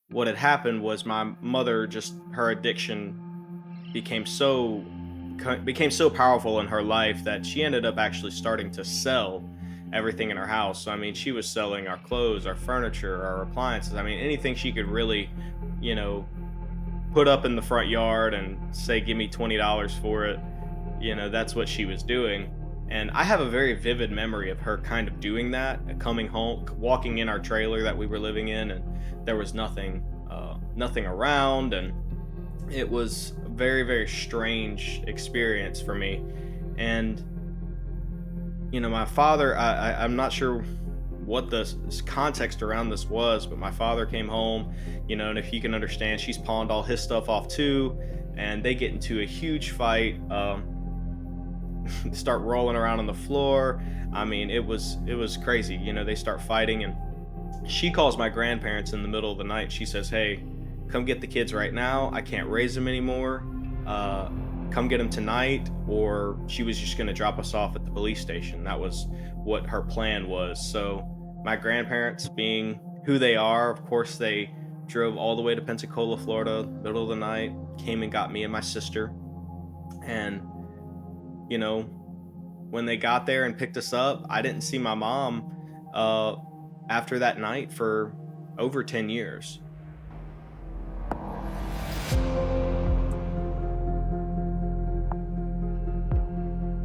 what had happened was my mother, just her addiction became became so powerful in her life that she ended up actually starting to sell everything in her house. So I mean, she was selling our clothes, our furniture, our appliances. I mean, anything she could really, you know, put up in the front yard and say, "Give me $20 for it." That's what she was doing. And I have a very vivid memory of her kind of doing that, coming home, walking in our trailer that we were living in, and there was nothing around, and it was a very, very strange experience for me. And my father, I'm not sure what the context around this was, but my father came home, and if you can understand, she's pawned all his stuff off too, and they get into a huge fight. Start rolling around on the floor. I mean, it was crazy. They start fighting, and she calls my grandparents in the middle of the night. She says, "Hey, come get the kids right now. I can't raise them anymore. Uh, Come get them tonight." Or she was just going to drop us off at the police station. That was what her plan was. So my grandparents, being who they are, of course, they drove all the way to Pensacola, Florida, middle of the night, came and got me and my sister. And, you know, when they got there and picked us up, I didn't see my mom uh, after that night for over 10 years.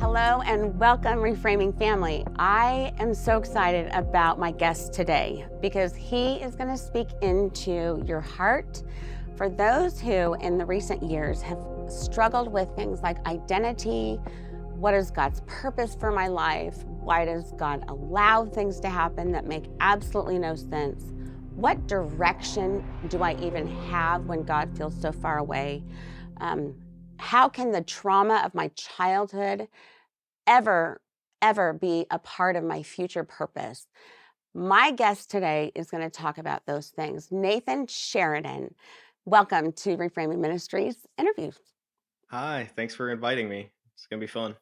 Hello and welcome, Reframing family. I am so excited about my guest today because he is going to speak into your heart for those who, in the recent years, have struggled with things like identity. What is God's purpose for my life? Why does God allow things to happen that make absolutely no sense? What direction do I even have when God feels so far away? Um, how can the trauma of my childhood ever, ever be a part of my future purpose? My guest today is going to talk about those things. Nathan Sheridan, welcome to Reframing Ministries interviews. Hi, thanks for inviting me. It's gonna be fun.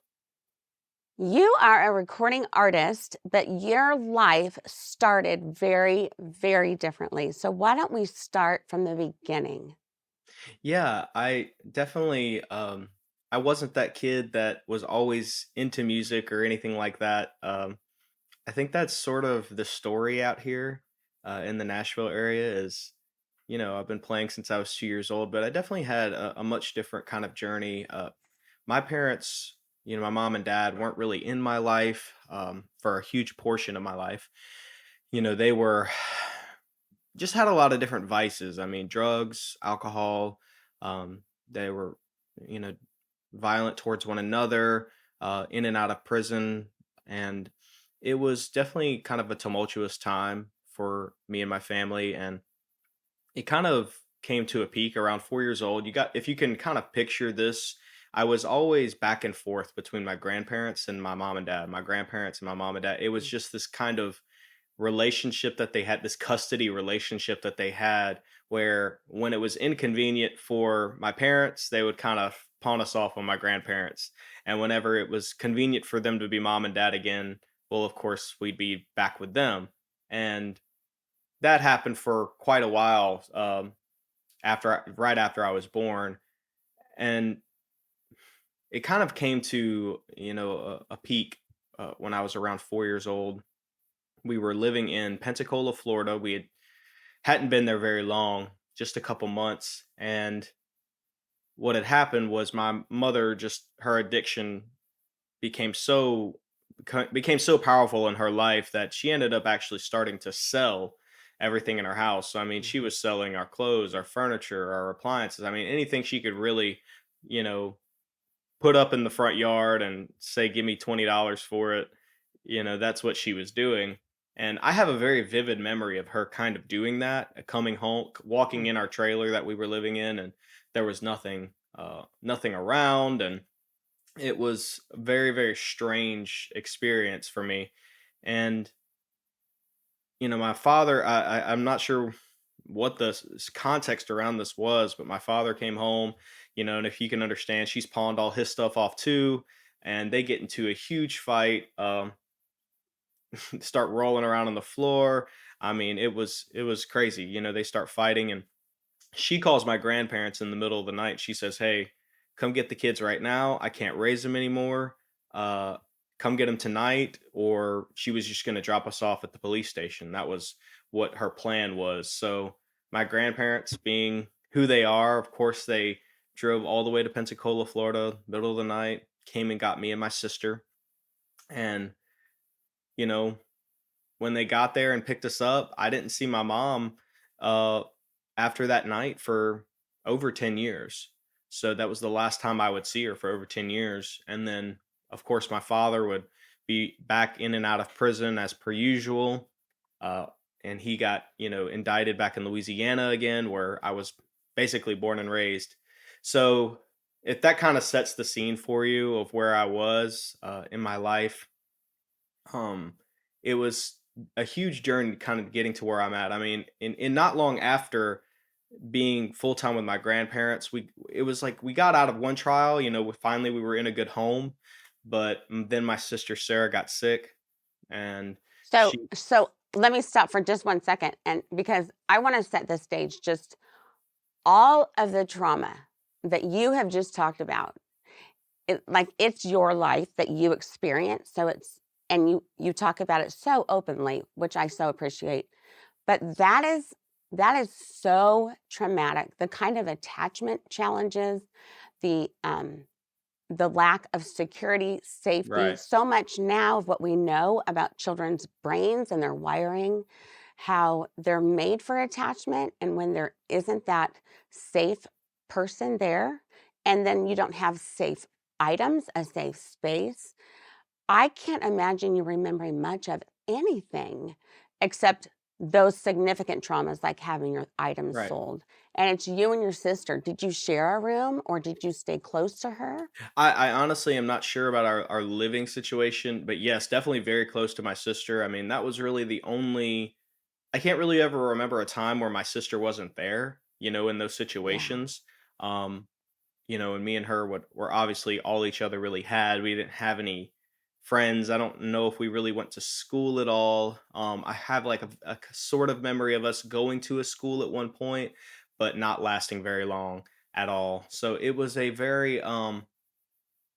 You are a recording artist, but your life started very, very differently. So why don't we start from the beginning? Yeah, I definitely I wasn't that kid that was always into music or anything like that. I think that's sort of the story out here in the Nashville area is, I've been playing since I was 2 years old, but I definitely had a much different kind of journey. My parents, my mom and dad weren't really in my life for a huge portion of my life. They were just had a lot of different vices. I mean, drugs, alcohol. They were, you know, violent towards one another, in and out of prison, and it was definitely kind of a tumultuous time for me and my family. And it kind of came to a peak around 4 years old. If you can kind of picture this, I was always back and forth between my grandparents and my mom and dad. My grandparents and my mom and dad. It was just this kind of relationship that they had, this custody relationship that they had, where when it was inconvenient for my parents, they would kind of pawn us off on my grandparents. And whenever it was convenient for them to be mom and dad again, well, of course, we'd be back with them. And that happened for quite a while, right after I was born. And it kind of came to, a peak when I was around 4 years old. We were living in Pensacola, Florida. Hadn't been there very long, just a couple months. And what had happened was my mother, just her addiction became became so powerful in her life that she ended up actually starting to sell everything in her house. So I mean, she Mhm. was selling our clothes, our furniture, our appliances. I mean, anything she could really, you know, put up in the front yard and say, "Give me $20 for it." That's what she was doing. And I have a very vivid memory of her kind of doing that, coming home, walking Mm. in our trailer that we were living in, and there was nothing around. And it was a very, very strange experience for me. And, my father, I'm not sure what the context around this was, but my father came home, and if you can understand, she's pawned all his stuff off too. And they get into a huge fight. Start rolling around on the floor. I mean, it was crazy. They start fighting, and she calls my grandparents in the middle of the night. She says, "Hey, come get the kids right now. I can't raise them anymore. Uh, come get them tonight." Or she was just going to drop us off at the police station. That was what her plan was. So my grandparents, being who they are, of course, they drove all the way to Pensacola, Florida, middle of the night, came and got me and my sister. And, you know, when they got there and picked us up, I didn't see my mom uh, after that night for over 10 years. So that was the last time I would see her for over 10 years. And then, of course, my father would be back in and out of prison as per usual. Uh, and he got, indicted back in Louisiana again, where I was basically born and raised. So if that kind of sets the scene for you of where I was in my life, um, it was a huge journey kind of getting to where I'm at. I mean, in not long after being full time with my grandparents, it was like we got out of one trial, finally we were in a good home, but then my sister Sarah got sick, and So, she so let me stop for just 1 second, and because I want to set the stage, just all of the trauma that you have just talked about, like it's your life that you experience. So and you talk about it so openly, which I so appreciate. But that is so traumatic. The kind of attachment challenges, the um, the lack of security, safety, right, so much now of what we know about children's brains and their wiring, how they're made for attachment. And when there isn't that safe person there, and then you don't have safe items, a safe space, I can't imagine you remembering much of anything except those significant traumas like having your items right. sold. And it's you and your sister. Did you share a room or did you stay close to her? I honestly am not sure about our living situation, but yes, definitely very close to my sister. I mean, that was really the only. I can't really ever remember a time where my sister wasn't there, in those Yeah. situations. Um, and me and her were obviously all each other really had. We didn't have any friends. I don't know if we really went to school at all. I have like a sort of memory of us going to a school at one point, but not lasting very long at all. So it was a very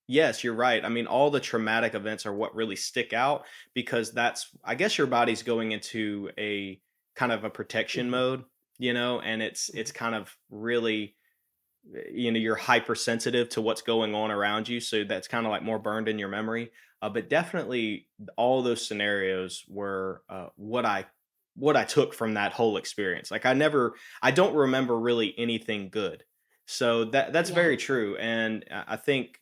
yes, you're right. I mean, all the traumatic events are what really stick out because that's, I guess, your body's going into a kind of a protection Mhm, mode, and it's mhm. kind of really, you're hypersensitive to what's going on around you, so that's kind of like more burned in your memory. But definitely, all those scenarios were what I took from that whole experience. Like I don't remember really anything good. So that's Yeah, very true, and I think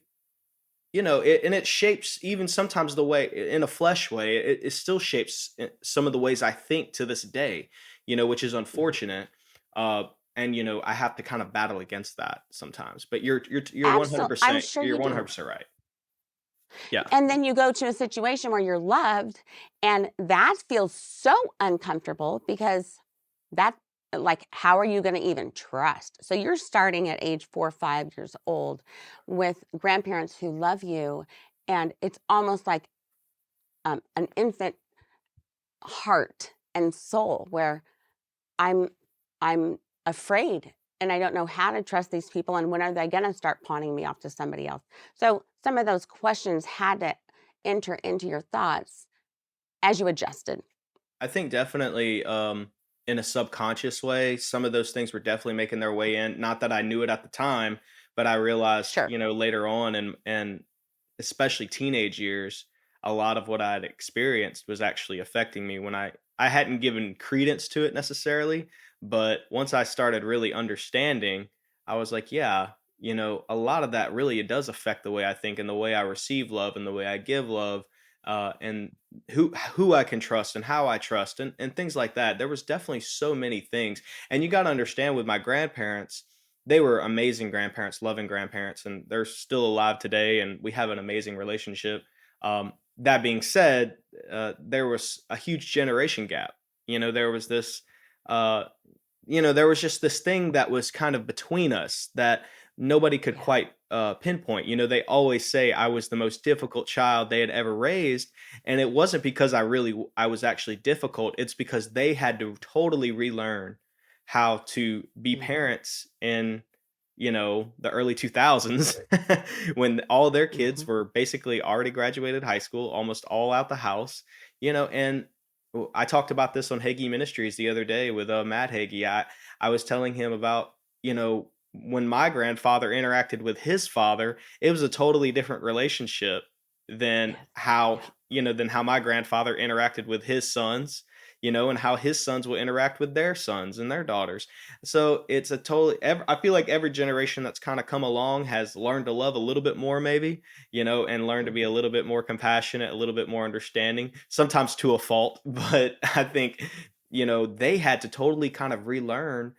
and it shapes even sometimes the way in a flesh way, it still shapes some of the ways I think to this day, which is mhm. unfortunate. Uh, and I have to kind of battle against that sometimes. But you're I'm 100% sure you're you do. 100% right. Yeah. And then you go to a situation where you're loved, and that feels so uncomfortable because that, like, how are you going to even trust? So you're starting at age 4 or 5 years old with grandparents who love you, and it's almost like an infant heart and soul where I'm I'm afraid and I don't know how to trust these people and when are they going to start pawning me off to somebody else. So some of those questions had to enter into your thoughts as you adjusted. I think definitely in a subconscious way, some of those things were definitely making their way in. Not that I knew it at the time, but I realized, Sure. later on and especially teenage years, a lot of what I'd experienced was actually affecting me when I hadn't given credence to it necessarily, but once I started really understanding, I was like, yeah, a lot of that really it does affect the way I think and the way I receive love and the way I give love, and who I can trust and how I trust and things like that. There was definitely so many things. And you got to understand with my grandparents, they were amazing grandparents, loving grandparents, and they're still alive today, and we have an amazing relationship. That being said, there was a huge generation gap. There was this, there was just this thing that was kind of between us that nobody could Yeah. quite pinpoint. They always say I was the most difficult child they had ever raised, and it wasn't because I was actually difficult. It's because they had to totally relearn how to be Mhm. parents in the early 2000s when all their kids Mhm. were basically already graduated high school, almost all out the house. And I talked about this on Hagee Ministries the other day with Matt Hagee. I was telling him about when my grandfather interacted with his father, it was a totally different relationship than Yes. how, Yeah. than how my grandfather interacted with his sons, and how his sons will interact with their sons and their daughters. So it's a totally, I feel like every generation that's kind of come along has learned to love a little bit more, maybe, and learned to be a Mhm. little bit more compassionate, a little bit more understanding, sometimes to a fault. But I think, they had to totally kind of relearn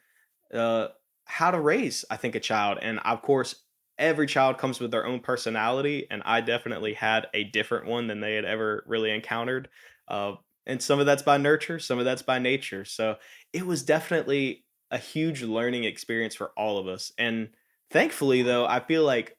uh, how to raise, I think, a child. And of course, every child comes with their own personality, and I definitely had a different one than they had ever really encountered. Uh, and some of that's by nurture, some of that's by nature. So it was definitely a huge learning experience for all of us. And thankfully, Yeah. though, I feel like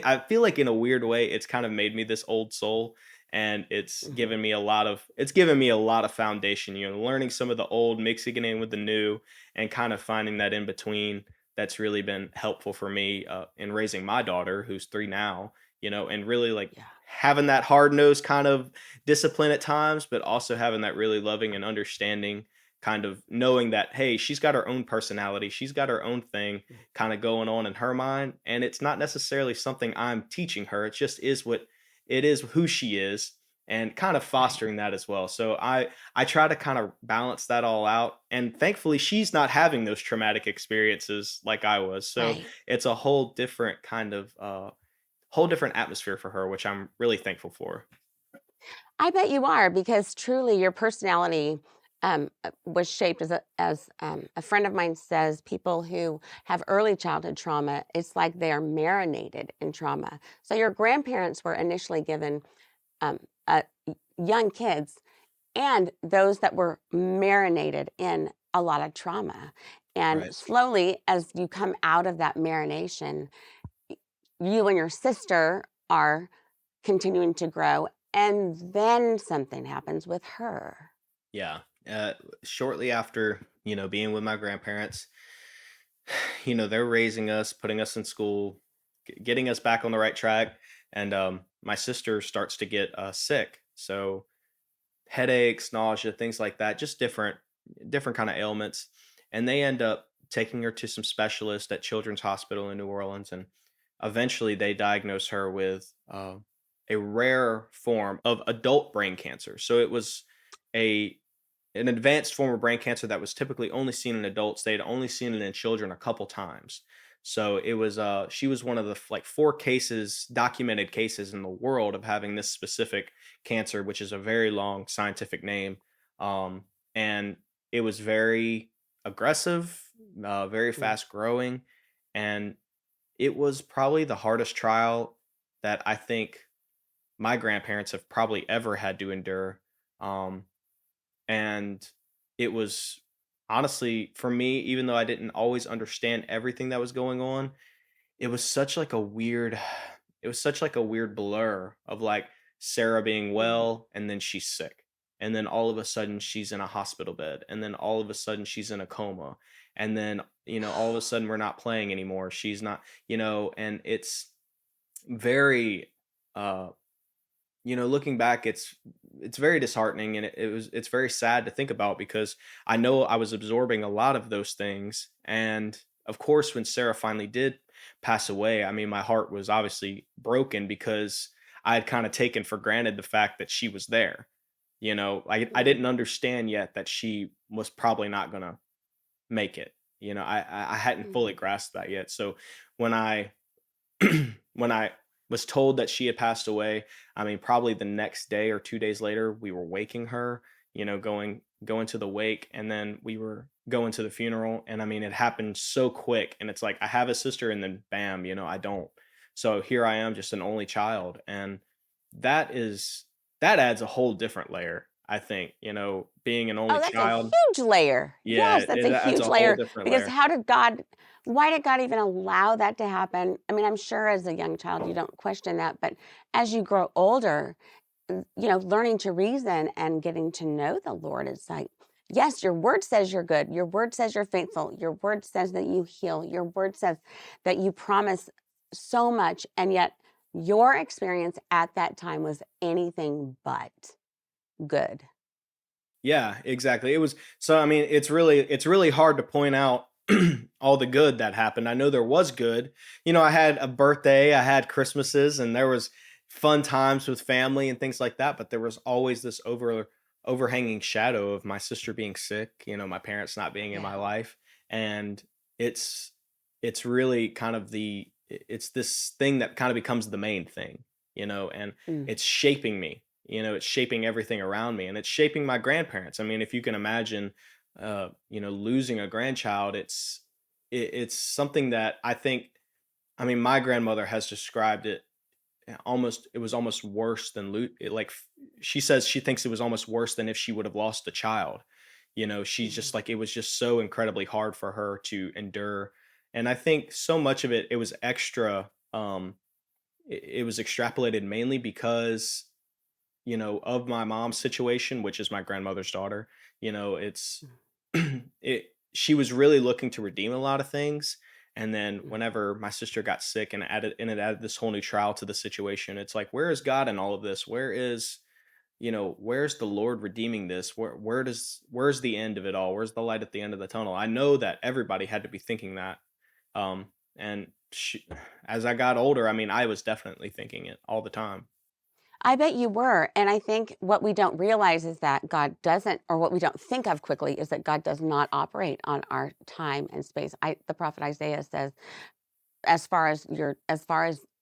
I feel like in a weird way, it's kind of made me this old soul, and Mhm. it's given me a lot of foundation. Learning some of the old, mixing it in with the new, and kind of finding that in between. That's really been helpful for me in raising my daughter, who's 3 now. And really like Yeah. having that hard nosed kind of discipline at times, but also having that really loving and understanding kind of knowing that hey, she's got her own personality, she's got her own thing Mm. kind of going on in her mind, and it's not necessarily something I'm teaching her. It just is what it is, who she is, and kind of Right. fostering that as well. So I try to kind of balance that all out, and thankfully she's not having those traumatic experiences like I was. So Right. it's a whole different kind of whole different atmosphere for her, which I'm really thankful for. I bet you are because truly your personality was shaped as a friend of mine says. People who have early childhood trauma, it's like they are marinated in trauma. So your grandparents were initially given um, young kids and those that were marinated in a lot of trauma. And Right. slowly, as you come out of that marination, you and your sister are continuing to grow, and then something happens with her. Yeah. Shortly after, being with my grandparents, they're raising us, putting us in school, getting us back on the right track. And my sister starts to get sick. So headaches, nausea, things like that, just different kind of ailments. And they end up taking her to some specialists at Children's Hospital in New Orleans, and eventually they diagnose her with a rare form of adult brain cancer. So it was a an advanced form of brain cancer that was typically only seen in adults. They'd only seen it in children a couple times. So it was she was one of the like 4 documented cases in the world of having this specific cancer, which is a very long scientific name. And it was very aggressive, very Mm. fast growing, and it was probably the hardest trial that I think my grandparents have probably ever had to endure. Um, and it was honestly for me, even though I didn't always understand everything that was going on, it was such like a weird it was such like a weird blur of like Sarah being Mhm. well and then she's sick. And then all of a sudden she's in a hospital bed. And then all of a sudden she's in a coma. And then, all of a sudden we're not playing anymore. She's not, and it's very uh looking back, it's very disheartening, and it's very sad to think about because I know I was absorbing a lot of those things. And of course, when Sarah finally did pass away, I mean, my heart was obviously broken because I had kind of taken for granted the fact that she was there. I didn't Mhm. understand yet that she was probably not gonna make it. I hadn't fully Mhm. grasped that yet. So when I when I was told that she had passed away, I mean, probably the next day or 2 days later, we were waking her, going to the wake, and then we were going to the funeral. And I mean, it happened so quick, and it's like I have a sister, and then bam, I don't. So here I am, just an only child, and that is that adds a whole different layer. I think, being an only Oh, that's a child. huge layer. Yeah, Yes, that's a it adds huge a whole layer different because layer. how did God why did God even allow that to happen? I mean, I'm sure as a young child you don't question that, but as you grow older, learning to reason and getting to know the Lord is like, yes, your word says you're good. Your word says you're faithful. Your word says that you heal. Your word says that you promise so much. And yet your experience at that time was anything but good. Yeah, exactly. It was so I mean, it's really hard to point out all the good that happened. I know there was good. I had a birthday, I had Christmases, and there was fun times with family and things like that, but there was always this overhanging shadow of my sister being sick, my parents not being in my Yeah. life. And it's it's really kind of it's this thing that kind of becomes the main thing, and Mm. it's shaping me. It's shaping everything around me, and it's shaping my grandparents. I mean, if you can imagine, losing a grandchild, it's something that I think. I mean, my grandmother has described it almost. It was almost worse than she says she thinks it was almost worse than if she would have lost a child. She's just Mhm. like it was just so incredibly hard for her to endure, and I think so much of it was extra. It was extrapolated mainly because of my mom's situation, which is my grandmother's daughter. It's she was really looking to redeem a lot of things. And then Mm. whenever my sister got sick and it added this whole new trial to the situation, it's like, where is God in all of this? Where's the Lord redeeming this? Where's the end of it all? Where's the light at the end of the tunnel? I know that everybody had to be thinking that. And as I got older, I mean, I was definitely thinking it all the time. I bet you were. And I think what we don't realize is that God doesn't, or what we don't think of quickly is that God does not operate on our time and space. The prophet Isaiah says, as far as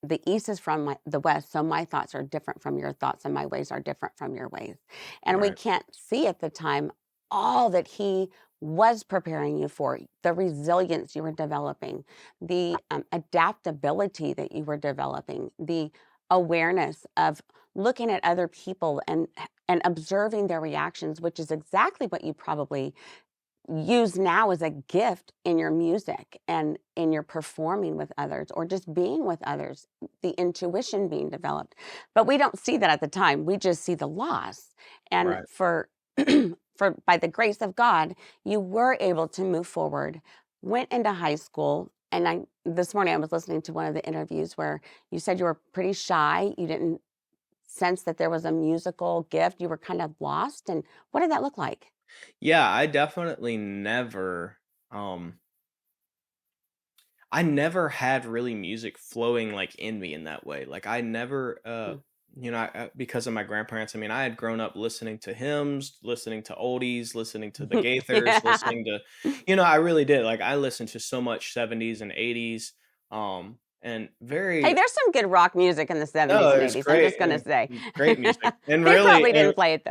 the east is from the west, so my thoughts are different from your thoughts and my ways are different from your ways. And we Right. can't see at the time all that he was preparing you for, the resilience you were developing, the adaptability that you were developing, the awareness of looking at other people and observing their reactions, which is exactly what you probably use now as a gift in your music and in your performing with others or just being with others, the intuition being developed. But we don't see that at the time. We just see the loss. And Right. for for by the grace of God, you were able to move forward, went into high school. And I this morning I was listening to one of the interviews where you said you were pretty shy. You didn't sense that there was a musical gift. You were kind of lost. And what did that look like? Yeah, um I never had really music flowing like in me in that way. Like I never Mm. because of my grandparents, I mean, I had grown up listening to hymns, listening to oldies, listening to the Gaithers, Yeah. listening to I really did. Like I listened to so much 70s and 80s and Hey, very there's some good rock music in the '70s no, and it's '80s, I'm great just gonna and say. great music. And They really probably didn't play it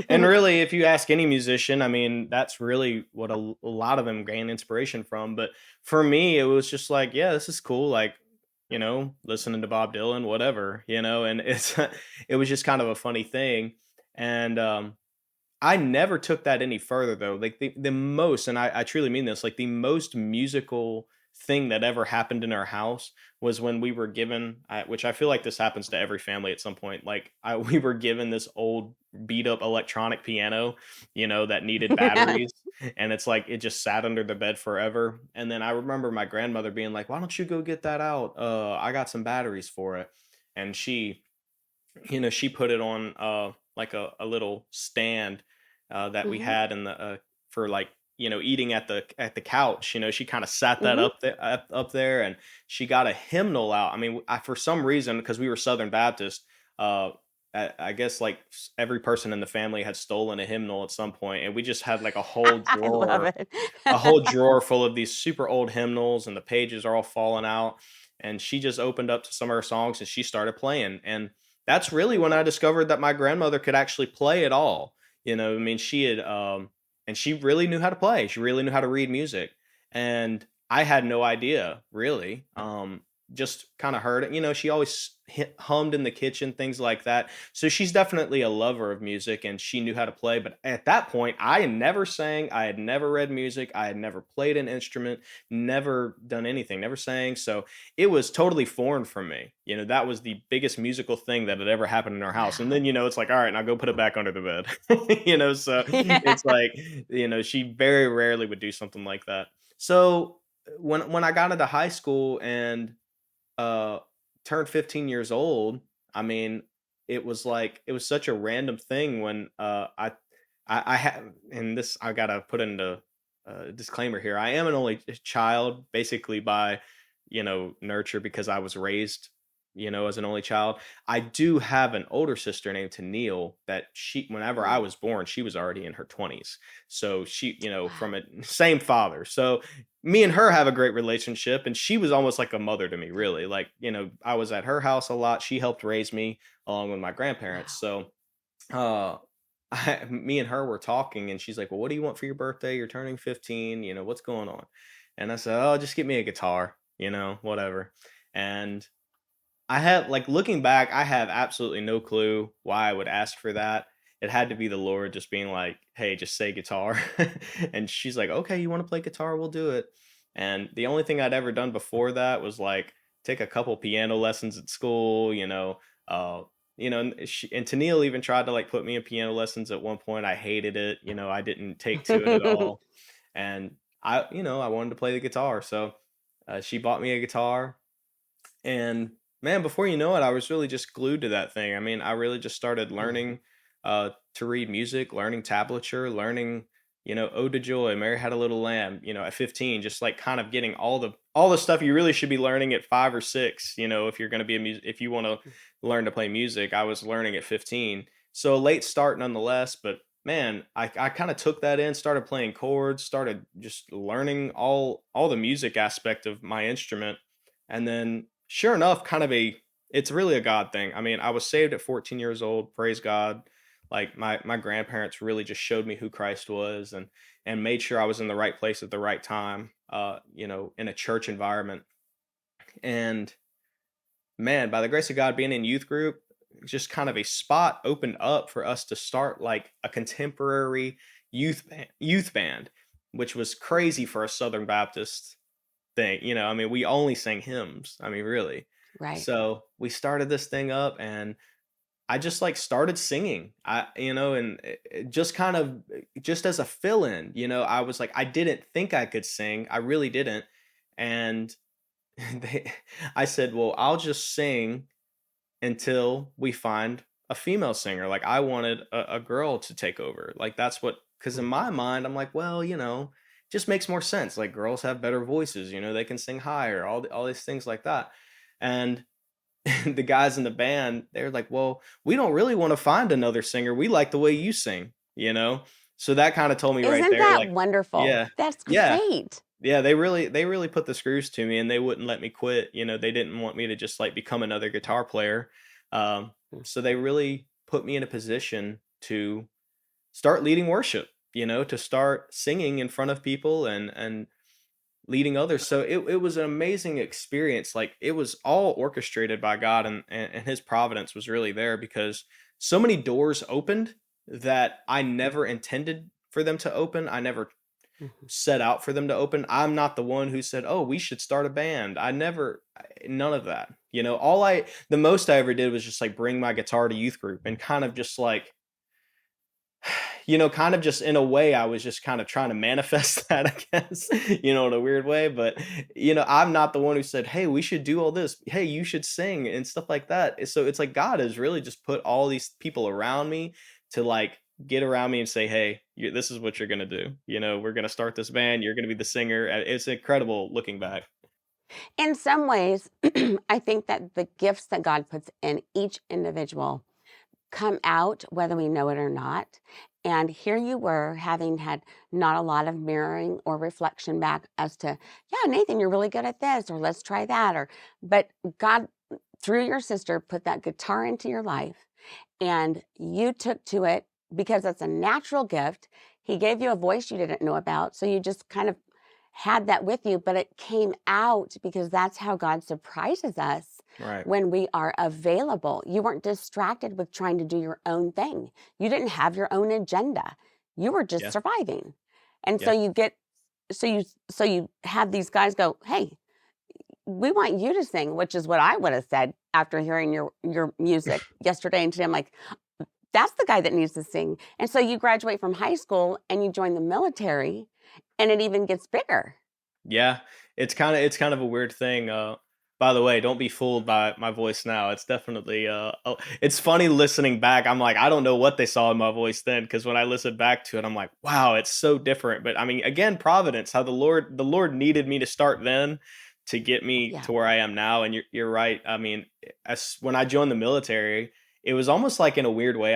and though. really if you ask any musician, I mean, that's really what a lot of them gain inspiration from, but for me it was just like, yeah, this is cool, like, listening to Bob Dylan, whatever, and it was just kind of a funny thing. And I never took that any further though. Like the most, and I truly mean this, like the most musical thing that ever happened in our house was when we were given, which I feel like this happens to every family at some point. Like we were given this old beat up electronic piano, that needed batteries, and it's like it just sat under the bed forever. And then I remember my grandmother being like, "Why don't you go get that out? I got some batteries for it." And she put it on like a little stand that we Mhm, had in the for like eating at the couch. She kind of sat that mhm. up there, and she got a hymnal out. I mean, for some reason, because we were Southern Baptist, uh I guess like every person in the family had stolen a hymnal at some point, and we just had like I love it. a whole drawer full of these super old hymnals, and the pages are all falling out. And she just opened up to some of her songs and she started playing. And that's really when I discovered that my grandmother could actually play at all. I mean, she had, and she really knew how to play. She really knew how to read music. And I had no idea, really. just kind of heard it. She always hummed in the kitchen, things like that. So she's definitely a lover of music and she knew how to play. But at that point, I had never sang, I had never read music, I had never played an instrument, never done anything, never sang. So it was totally foreign from me. That was the biggest musical thing that had ever happened in our house. And Wow. then, it's like, all right, now go put it back under the bed. So Yeah. it's like, she very rarely would do something like that. So when I got into high school and uh turned 15 years old, I mean, it was such a random thing when I have, and this I gotta put into a disclaimer here. I am an only child, basically by nurture, because I was raised as an only child. I do have an older sister named Tennille that whenever I Mm. was born, she was already in her 20s. So she, from Wow. a same father. So me and her have a great relationship, and she was almost like a mother to me, really. Like, I was at her house a lot. She helped raise me along with my grandparents. Wow. So uh me and her were talking, and she's like, well, what do you want for your birthday? You're turning 15, what's going on? And I said, oh, just get me a guitar, whatever. And I have, like, looking back, I have absolutely no clue why I would ask for that. It had to be the Lord just being like, "Hey, just say guitar." And she's like, "Okay, you wanna play guitar? We'll do it." And the only thing I'd ever done before that was, like, take a couple piano lessons at school, and Tennille even tried to, like, put me in piano lessons at one point. I hated it, I didn't take to it at all. And I wanted to play the guitar, so, she bought me a guitar, and man, before you know it, I was really just glued to that thing. I mean, I really just started Mhm. learning to read music, learning tablature, learning, Ode to Joy, Mary Had a Little Lamb, at 15, just like kind of getting all the stuff you really should be learning at 5 or 6, if you're gonna be if you want to learn to play music. I was learning at 15. So a late start nonetheless, but man, I kind of took that in, started playing chords, started just learning all the music aspect of my instrument. And then sure enough, it's really a God thing. I mean, I was saved at 14 years old, praise God. Like my grandparents really just showed me who Christ was, and made sure I was in the right place at the right time, in a church environment. And man, by the grace of God, being in youth group, just kind of a spot opened up for us to start like a contemporary youth band, which was crazy for a Southern Baptist thing. I mean, we only sang hymns. I mean, really. Right. So we started this thing up, and I just like started singing. And just kind of just as a fill in, I was like, I didn't think I could sing. I really didn't. And they, I said, well, I'll just sing until we find a female singer. Like, I wanted a girl to take over. Like, that's because in Mhm. my mind, I'm like, well, just makes more sense. Like, girls have better voices, they can sing higher, all these things like that. And the guys in the band, they're like, well, we don't really want to find another singer. We like the way you sing. So that kind of told me right Isn't there, that like, wonderful? yeah, That's yeah, great. yeah, they really put the screws to me, and they wouldn't let me quit. They didn't want me to just like become another guitar player. Um, so they really put me in a position to start leading worship, to start singing in front of people and leading others. So it was an amazing experience. Like, it was all orchestrated by God, and his providence was really there, because so many doors opened that I never intended for them to open. I never Mhm. set out for them to open. I'm not the one who said, "Oh, we should start a band." None of that. The most I ever did was just like bring my guitar to youth group and kind of just like, kind of just in a way, I was just kind of trying to manifest that, I guess, in a weird way. But, I'm not the one who said, "Hey, we should do all this. Hey, you should sing," and stuff like that. So it's like God has really just put all these people around me to like get around me and say, "Hey, this is what you're going to do. We're going to start this band. You're going to be the singer." And it's incredible looking back. In some ways, I think that the gifts that God puts in each individual come out whether we know it or not. And here you were having had not a lot of mirroring or reflection back as to, yeah, Nathan, you're really good at this, or let's try that. But God, through your sister, put that guitar into your life and you took to it because it's a natural gift. He gave you a voice you didn't know about. So you just kind of had that with you, but it came out because that's how God surprises us Right. when we are available. You weren't distracted with trying to do your own thing. You didn't have your own agenda. You were just Yeah. surviving. And so Yeah. you get so you have these guys go, "Hey, we want you to sing," which is what I would have said after hearing your music yesterday and today. I'm like, that's the guy that needs to sing. And so you graduate from high school and you join the military, and it even gets bigger. Yeah, it's kind of a weird thing. By the way, don't be fooled by my voice now. It's definitely oh, it's funny listening back. I'm like, I don't know what they saw in my voice then, because when I listen back to it, I'm like, wow, it's so different. But I mean, again, providence, how the Lord needed me to start then to get me Yeah. to where I am now. And you're right. I mean, as when I joined the military, it was almost like in a weird way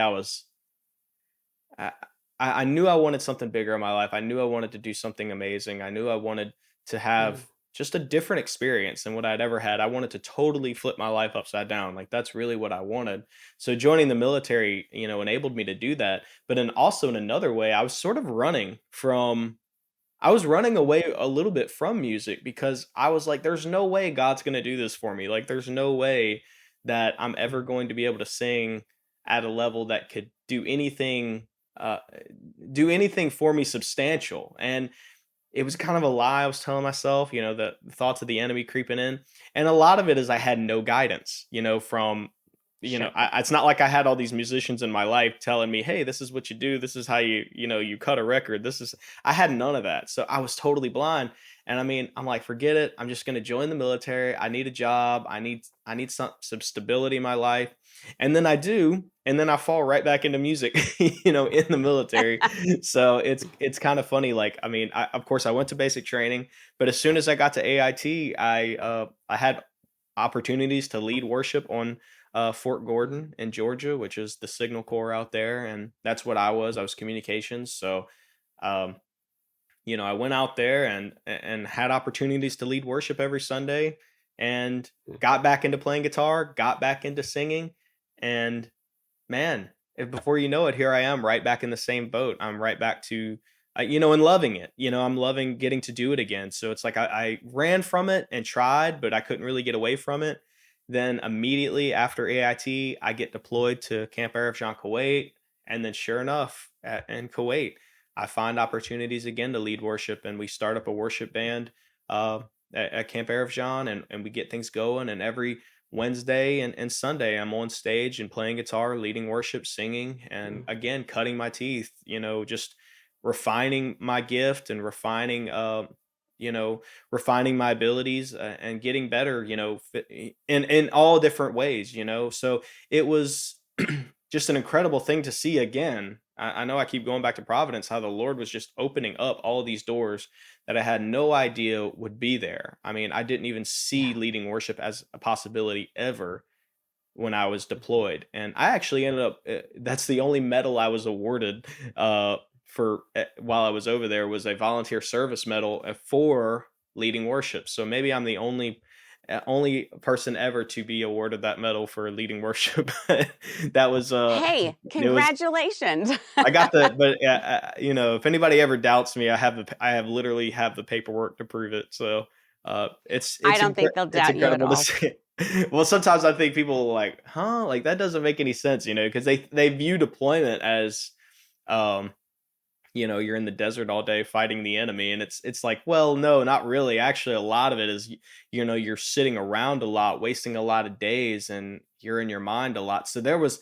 I I knew I wanted something bigger in my life. I knew I wanted to do something amazing. I knew I wanted to Mm. have just a different experience than what I'd ever had. I wanted to totally flip my life upside down. Like that's really what I wanted. So joining the military, enabled me to do that. But then also in another way, I was running away a little bit from music because I was like, there's no way God's going to do this for me. Like, there's no way that I'm ever Mm. going to be able to sing at a level that could uh, do anything for me substantial. And it was kind of a lie I was telling myself, the thoughts of the enemy creeping in. And a lot of it is I had no guidance, from, Sure. it's not like I had all these musicians in my life telling me, hey, this is what you do. This is how you cut a record. I had none of that. So I was totally blind. And I mean, I'm like, forget it. I'm just going to join the military. I need a job. I need some stability in my life. And then I do. And then I fall right back into music, in the military. So it's kind of funny. Like, I mean, of course I went to basic training, but as soon as I got to AIT, I had opportunities to lead worship on Fort Gordon in Georgia, which is the Signal Corps out there, and that's what I was. I was communications, so um, I went out there and had opportunities to lead worship every Sunday, and got back into playing guitar, got back into singing, and man, before you know it, here I am right back in the same boat. I'm right back to, and loving it. I'm loving getting to do it again. So it's like I ran from it and tried, but I couldn't really get away from it. Then immediately after AIT, I get deployed to Camp Arif Jean Kuwait. And then sure enough, in Kuwait, I find opportunities again to lead worship. And we start up a worship band uh, at Camp Arif Jean, and we get things going. And every Wednesday and Sunday, I'm on stage and playing guitar, leading worship, singing, and Mm. again, cutting my teeth, just refining my gift and you know, refining my abilities and getting better, in all different ways, So it was just an incredible thing to see again. I know I keep going back to Providence, how the Lord was just opening up all these doors that I had no idea would be there. I mean, I didn't even see Yeah. leading worship as a possibility ever when I was Mhm. deployed. And I actually ended up that's the only medal I was awarded for while I was over there was a volunteer service medal for leading worship. So maybe I'm the only person ever to be awarded that medal for leading worship. that was Hey, it was congratulations. I got the but yeah, if anybody ever doubts me, I have literally have the paperwork to prove it. So I don't think they'll it's doubt you at incredible to all. see. Well, sometimes I think people are like, huh, like that doesn't make any sense, because they view deployment as um you're in the desert all day fighting the enemy, and it's like, well, no, not really. Actually, a lot of it is you're sitting around a lot, wasting a lot of days, and you're in your mind a lot. So there was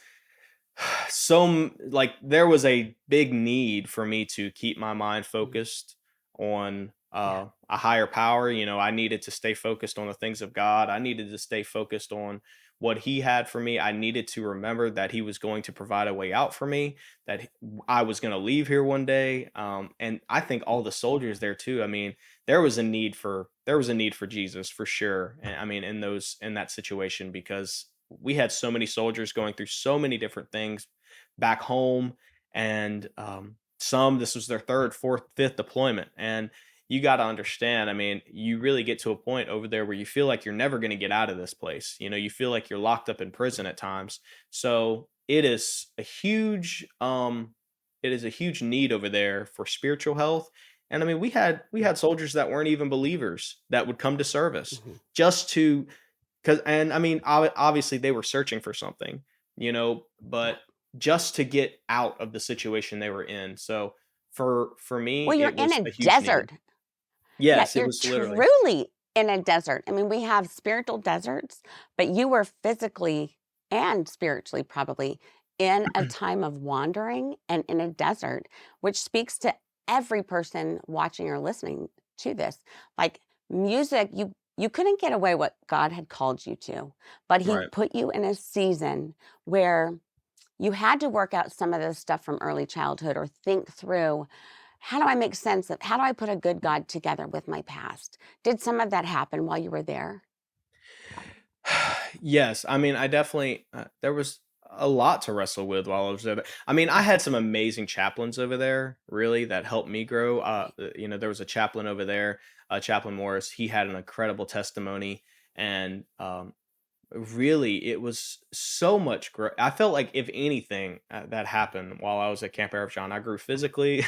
a big need for me to keep my mind Mm. focused on Yeah. a higher power. I needed to stay focused on the things of God. I needed to stay focused on what he had for me. I needed to remember that he was going to provide a way out for me, that I was going to leave here one day. And I think all the soldiers there too. I mean, there was a need for Jesus for sure. And I mean, in that situation, because we had so many soldiers going through so many different things back home, and some this was their third, fourth, fifth deployment. And you got to understand, I mean, you really get to a point over there where you feel like you're never going to get out of this place. You feel like you're locked up in prison at times. So it is a huge need over there for spiritual health, And I mean, we had soldiers that weren't even believers that would come to service Mhm. just to, because, and I mean, obviously they were searching for something, Yeah. but just to get out of the situation they were in. So for me, Well, you're it in was a a huge need. desert. Yeah, Yes, it you're was literally. truly in a desert. I mean, we have spiritual deserts, but you were physically and spiritually probably in a time of wandering and in a desert, which speaks to every person watching or listening to this. Like music, you couldn't get away what God had called you to, but he Right. put you in a season where you had to work out some of this stuff from early childhood or think through, how do I make sense of, how do I put a good God together with my past? Did some of that happen while you were there? Yes, I mean, I definitely there was a lot to wrestle with while I was there. I mean, I had some amazing chaplains over there, really, that helped me grow. Okay. There was a chaplain over there, Chaplain Morris. He had an incredible testimony, and really, it was so much growth. I felt like if anything that happened while I was at Camp Arab John, I grew physically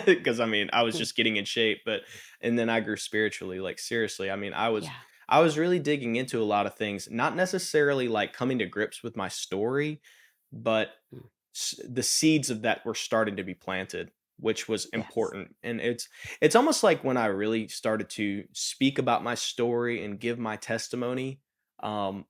because I mean I was Hmm. just getting in shape, but and then I grew spiritually. Like seriously, I mean Yeah. I was really digging into a lot of things, not necessarily like coming to grips with my story, but Mm. the seeds of that were starting to be planted, which was Yes. important. And it's almost like when I really started to speak about my story and give my testimony. Um,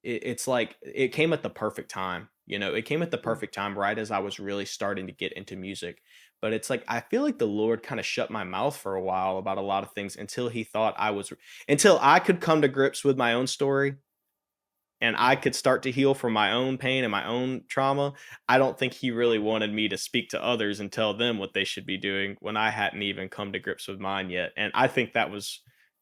it's like it came at the perfect time, it came at the Mm. perfect time right as I was really starting to get into music. But it's like I feel like the Lord kind of shut my mouth for a while about a lot of things until I could come to grips with my own story and I Mhm. could start to heal from my own pain and my own trauma. I don't think he Yeah. really wanted me to speak to others and tell them what they should be doing when I hadn't even come to grips with mine yet. And I think that was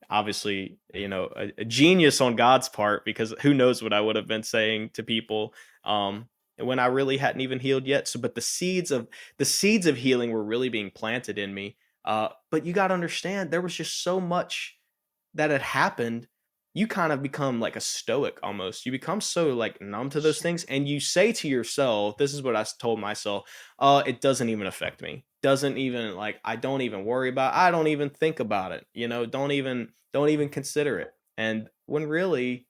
obviously, a genius on God's part because who knows what I would have been saying to people when I really hadn't even healed yet. So, but the seeds of healing were really being planted in me. But you got to understand, there was just so much that had happened. You kind of become like a stoic almost. You become so like numb to those things Sure. and you say to yourself, this is what told myself, it doesn't even affect me. Doesn't even like I don't even worry about I don't even think about it. Don't even consider it. And when really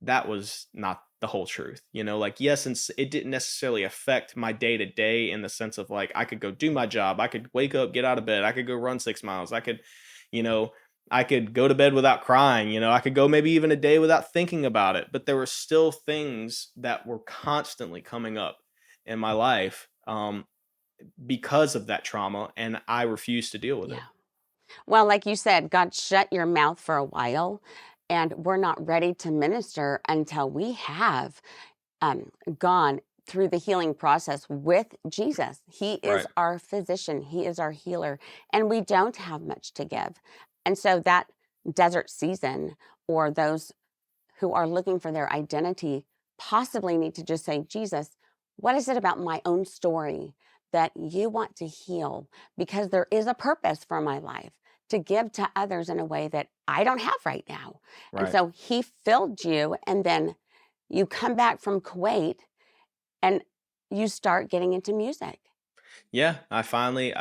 that was not the whole truth. Like yes, and it didn't necessarily affect my day to day in the sense of like I could go do my job, I could wake up, get out of bed, I could go run 6 miles, you know, I could go to bed without crying, I could go maybe even a day without thinking about it. But there were still things that were constantly coming up in my life because of that trauma, and I refused to deal with it. Yeah. Well, like you said, God shut your mouth for a while, and we're not ready to minister until we have gone through the healing process with Jesus. He is Right. our physician, He is our healer, and we don't have much to give. And so that desert season, or those who are looking for their identity, possibly need to just say, Jesus, what is it about my own story that you want to heal? Because there is a purpose for my life to give to others in a way that I don't have right now. And Right. so He filled you, and then you come back from Kuwait and you start getting into music. Yeah, I finally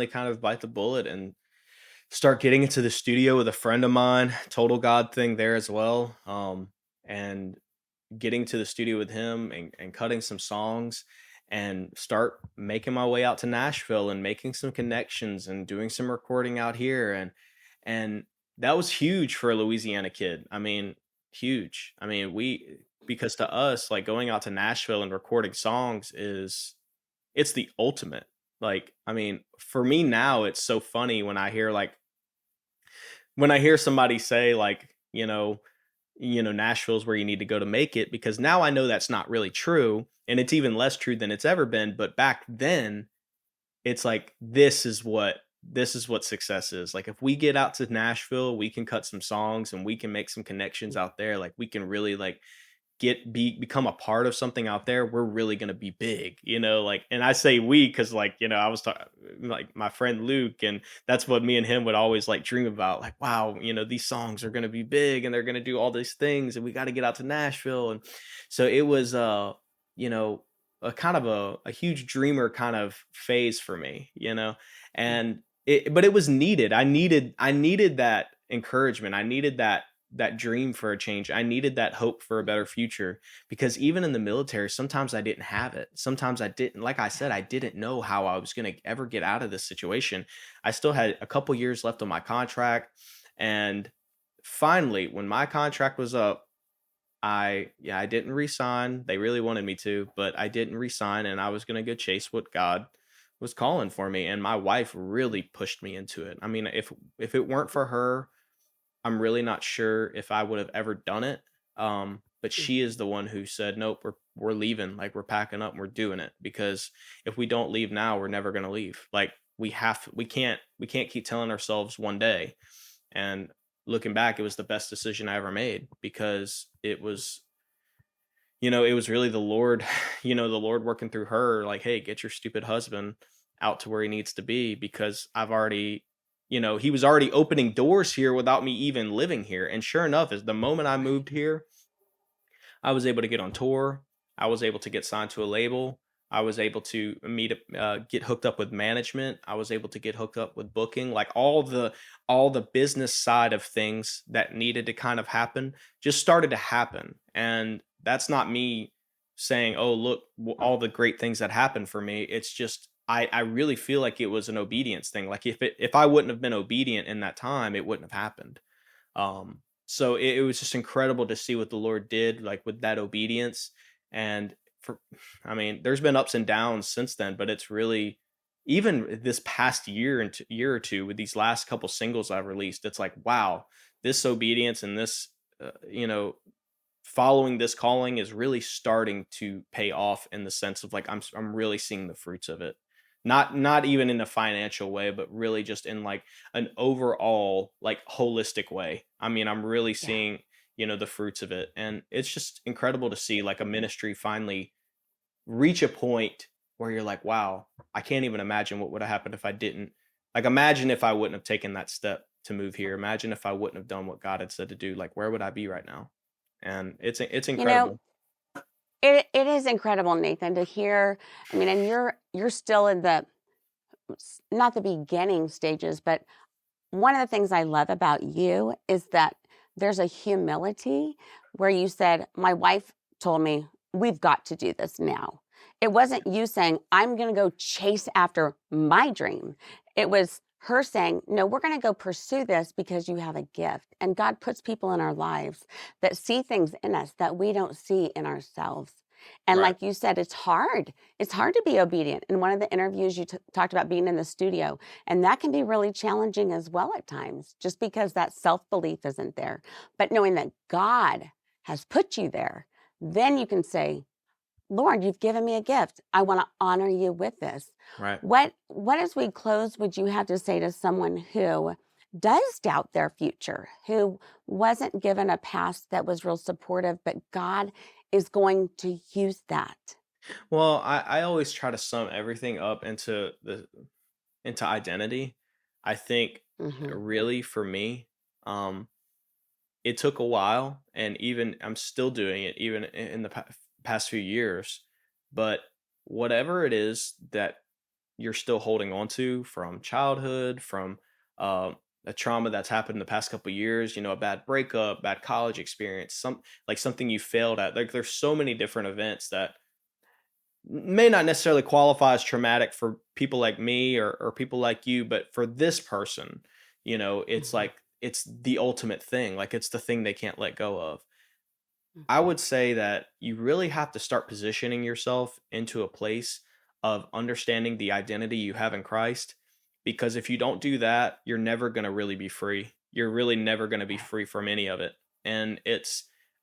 kind of bite the bullet and start getting into the studio with a friend of mine, total God thing there as well. And getting to the studio with him and cutting some songs and start making my way out to Nashville and making some connections and doing some recording out here. And that was huge for a Louisiana kid. I mean, huge. I mean, because to us, like going out to Nashville and recording songs it's the ultimate. Like, I mean, for me now, it's so funny when I hear somebody say like, Nashville's where you need to go to make it, because now I know that's not really true, and it's even less true than it's ever been. But back then, it's like this is what success is. Like if we get out to Nashville, we can cut some songs and we can make some connections out there. Like we can really like become a part of something out there. We're really going to be big, like, and I say we because like, I was talking like my friend Luke, and that's what me and him would always like dream about, like, wow, these songs are going to be big and they're going to do all these things and we got to get out to Nashville. And so it was you know a kind of a huge dreamer kind of phase for me, Mm. and but it was needed. I needed that encouragement. I needed that dream for a change. I needed that hope for a better future, because even in the military, sometimes I didn't have it. Sometimes I didn't, like I said, I didn't know how I was going to ever get out of this situation. I still had a couple years left on my contract, and finally when my contract was up, I didn't resign. They really wanted me to, but I didn't resign, and I was gonna go chase what God was calling for me. And my wife really pushed me into it. I mean, if it weren't for her, I'm really not sure if I would have ever done it. But she is the one who said, "Nope, we're leaving. Like, we're packing up and we're doing it, because if we don't leave now, we're never gonna leave. Like, we can't keep telling ourselves one day." And looking back, it was the best decision I ever made, because it was really the Lord, the Lord working through her, like, "Hey, get your stupid husband out to where he needs to be," because he was already opening doors here without me even living here. And sure enough, as the moment I moved here, I was able to get on tour. I was able to get signed to a label. I was able to get hooked up with management. I was able to get hooked up with booking, like all the business side of things that needed to kind of happen just started to happen. And that's not me saying, "Oh, look, all the great things that happened for me." It's just I really feel like it was an obedience thing. Like, if I wouldn't have been obedient in that time, it wouldn't have happened. So it was just incredible to see what the Lord did, like, with that obedience. And for I mean, there's been ups and downs since then, but it's really, even this past year or two, with these last couple singles I've released, it's like, wow, this obedience and this, you know, following this calling is really starting to pay off, in the sense of, like, I'm really seeing the fruits of it. Not even in a financial way, but really just in, like, an overall, like, holistic way. I mean, I'm really Yeah. seeing, the fruits of it. And it's just incredible to see, like, a ministry finally reach a point where you're like, wow, I can't even imagine what would have happened if I didn't. Like, imagine if I wouldn't have taken that step to move here. Imagine if I wouldn't have done what God had said to do. Like, where would I be right now? And it's You know, incredible. it is incredible, Nathan, to hear. I mean, and you're still in the not the beginning stages, but one of the things I love about you is that there's a humility where you said, "My wife told me we've got to do this now." It wasn't you saying, "I'm going to go chase after my dream." It was her saying, "No, we're going to go pursue this because you have a gift." And God puts people in our lives that see things in us that we don't see in ourselves. And Right. like you said, it's hard. It's hard to be obedient. In one of the interviews, you talked about being in the studio, and that can be really challenging as well at times, just because that self belief isn't there. But knowing that God has put you there, then you can say, "Lord, you've given me a gift. I want to honor you with this." Right. What as we close would you have to say to someone who does doubt their future, who wasn't given a past that was real supportive, but God is going to use that? Well, I always try to sum everything up into identity. I think, Hmm. really, for me, um, it took a while, and even I'm still doing it, even in the past few years. But whatever it is that you're still holding on to from childhood, from a trauma that's happened in the past couple years, a bad breakup, bad college experience, something you failed at. Like, there's so many different events that may not necessarily qualify as traumatic for people like me, or people like you, but for this person, it's Hmm. like, it's the ultimate thing. Like, it's the thing they can't let go of. I Hmm. would say that you really have to start positioning yourself into a place of understanding the identity you have in Christ. Because if you don't do that, you're never going to really be free. You're really never going to be Yeah. free from any of it. And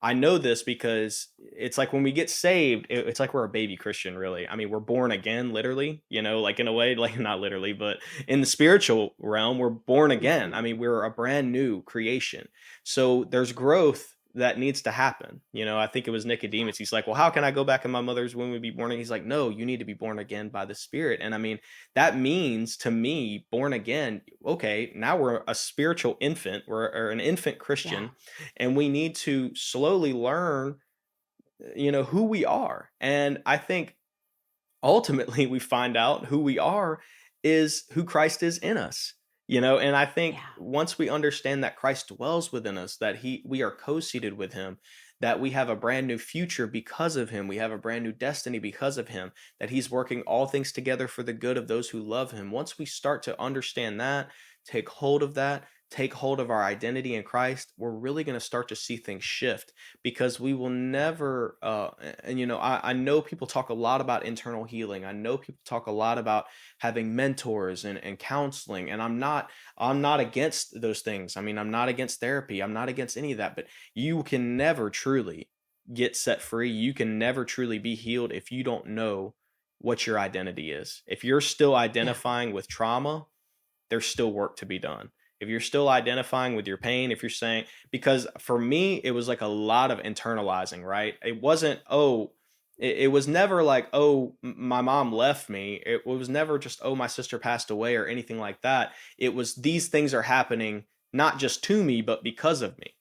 I know this because it's like when we get saved, it's like we're a baby Christian, really. I mean, we're born again, literally, like, in a way, like, not literally, but in the spiritual realm, we're born again. Hmm. I mean, we're a brand new creation. So there's growth that needs to happen. I think it was Yeah. Nicodemus. He's like, "Well, how can I go back in my mother's womb and be born again?" He's like, "No, you need to be born again by the Spirit." And I mean, that means to me, born again, okay, now we're a spiritual infant, or an infant Yeah. Christian, and we need to slowly learn, who we are. And I think ultimately we find out who we are is who Christ is in us. And I think Yeah. once we understand that Christ dwells within us, that we are co-seated with him, that we have a brand new future because of him, we have a brand new destiny because of him, that he's working all things together for the good of those who love him. Once we start to understand that, take hold of that, take hold of our identity in Christ, we're really going to start to see things shift, because we will never and I know people talk a lot about internal healing. I know people talk a lot about having mentors and counseling, and I'm not against those things. I mean, I'm not against therapy, I'm not against any of that, but you can never truly get set free, you can never truly be healed if you don't know what your identity is. If you're still Yeah. identifying with trauma, there's still work to be done. If you're still identifying with your pain, if you're saying, because for me, it was like a lot of internalizing, right? It wasn't, it was never like, my mom left me. It was never just, oh, my sister passed away or anything like that. It was, these things are happening not just to me, but because of me.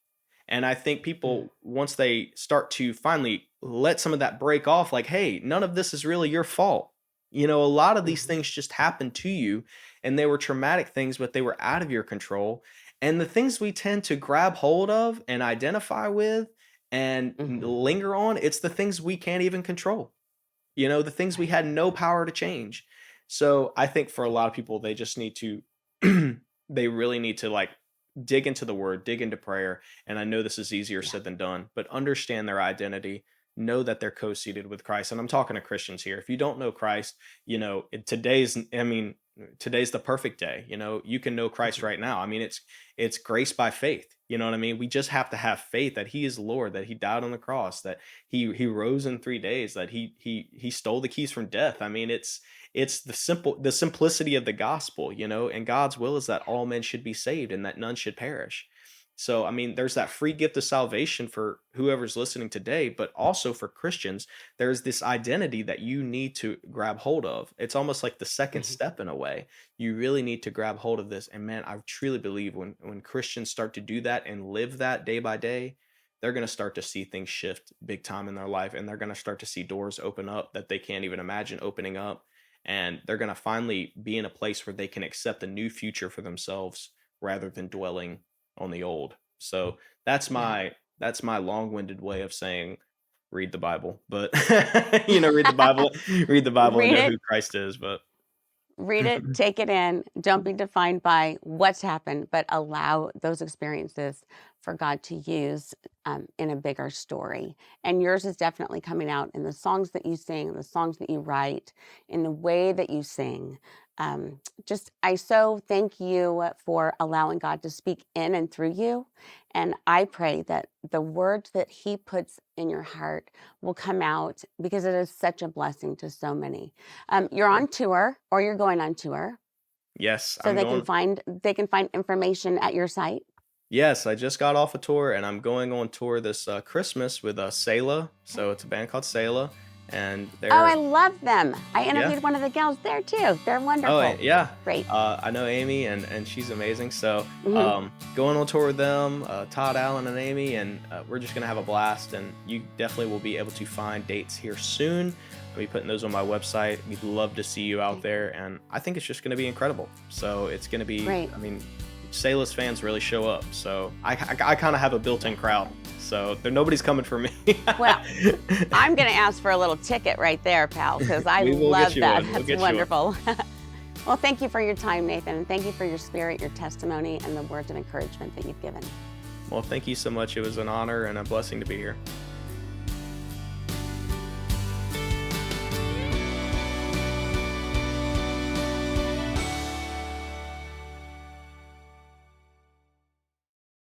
And I think Mm. people, once they start to finally let some of that break off, like, hey, none of this is really your fault. A lot of these Mhm. things just happened to you, and they were traumatic things, but they were out of your control. And the things we tend to grab hold of and identify with and Mhm. linger on, it's the things we can't even control, the things we Right. had no power to change. So I think for a lot of people, they just need to, they really need to like dig into the word, dig into prayer. And I know this is easier Yeah. said than done, but understand their identity, know that they're co-seated with Christ. And I'm talking to Christians here. If you don't know Christ, today's the perfect day. You can know Christ Mhm. right now. I mean, it's grace by faith. You know what I mean? We just have to have faith that he is Lord, that he died on the cross, that he rose in 3 days, that he stole the keys from death. I mean, it's the simplicity of the gospel, and God's will is that Yeah. all men should be saved and that none should perish. So, I mean, there's that free gift of salvation for whoever's listening today, but also for Christians, there's this identity that you need to grab hold of. It's almost like the second Mhm. step in a way. You really need to grab hold of this. And man, I truly believe when Christians start to do that and live that day by day, they're going to start to see things shift big time in their life, and they're going to start to see doors open up that they can't even imagine opening up, and they're going to finally be in a place where they can accept a new future for themselves rather than dwelling on the old. So that's Yeah. my long-winded way of saying read the Bible. But read the Bible and Read know it, who Christ is, but read it, take it in. Don't be defined by what's happened, but allow those experiences for God to use in a bigger story. And yours is definitely coming out in the songs that you sing, the songs that you write, in the way that you sing. I so thank you for allowing God to speak in and through you. And I pray that the words that He puts in your heart will come out, because it is such a blessing to so many. You're on tour, or you're going on tour, yes, so they can find information at your site. yes, I just got off a tour, and I'm going on tour this Christmas with Selah. Okay. So it's a band called Selah, and Oh, I they're love them. I yeah. interviewed one of the gals there too. They're Oh, wonderful. yeah. Great. I know Amy, and she's amazing. So, Hmm. going on tour with them, Todd Allen and Amy, and we're just gonna have a blast. And you definitely will be able to find dates here soon. I'll be putting those on my website. We'd love to see you out Okay. there, and I think it's just gonna be incredible. So it's gonna be, Great. I mean, Salus fans really show up. So I kind of have a built-in crowd. So nobody's coming for me. Well, I'm going to ask for a little ticket right there, pal, because I We will get love you that. one. We'll That's get you one. wonderful. Well, thank you for your time, Nathan, and thank you for your spirit, your testimony, and the words of encouragement that you've given. Well, thank you so much. It was an honor and a blessing to be here.